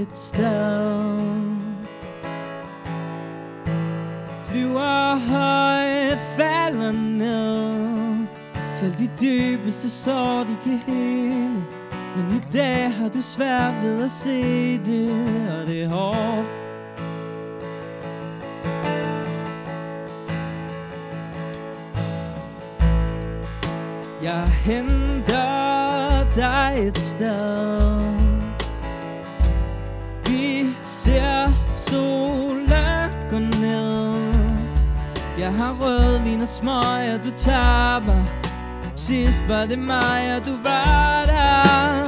et sted. Flyver højt, falder ned. Tal de dybeste sår, de kan hele. Men i dag har du svært ved at se det, og det er hårdt. Jeg henter dig et sted. Vi ser solen gå ned. Jeg har rødvin og smøger, du tager mig. Sidst var det mig, og du var der.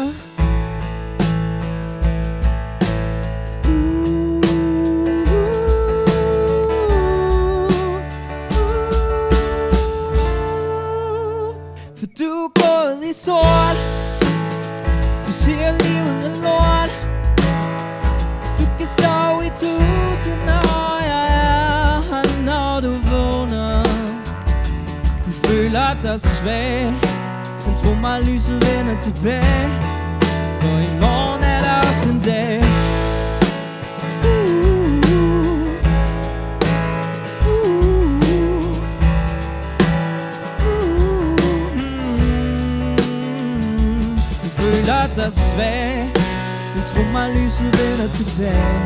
For du er gået i sort. Du siger livet er lort. Du kan sove i 1000 år. Jeg er her, når du vågner. Du føler dig svag, men tro mig, lyset vender tilbage. For i morgen er der også en dag. Du føler dig svag, men tro mig, lyset vender tilbage.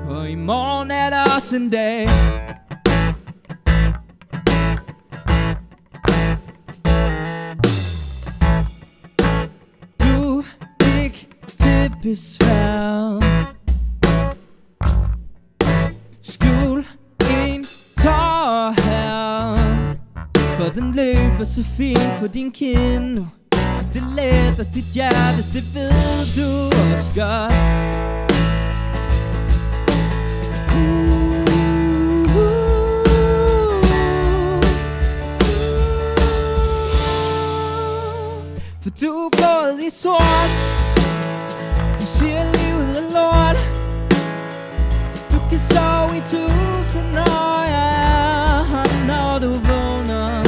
For i morgen er der også en dag. Besvær. Skjul en tår her, for den løber så fint på din kind nu. Det letter dit hjerte, det ved du også godt. For du er gået i sort. Du siger livet er lort. Du kan sove i 1000 år. Jeg er her, når du vågner.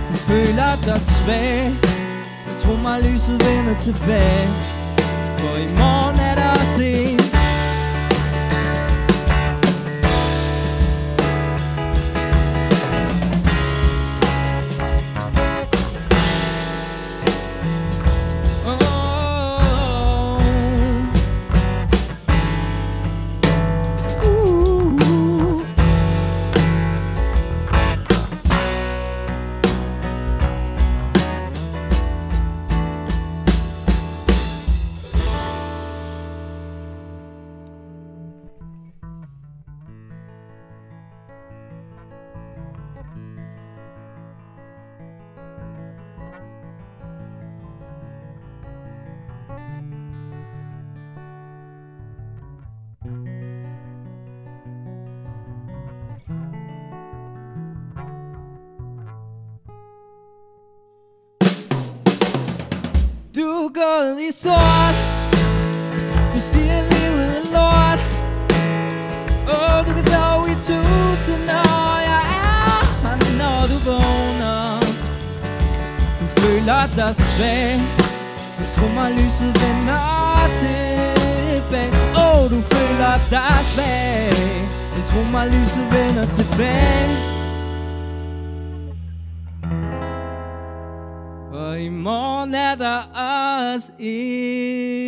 Du føler dig svag, men tro mig, lyset vender tilbage. For i morgen er der også en. Du er gået i sort. Du siger livet er lort. Du kan sove i 1000 år. Jeg er her, når du vågner. Du føler dig svag, men tro mig, lyset vender tilbage. Du føler dig svag, men tro mig, lyset vender tilbage. Og i morgen er der også en.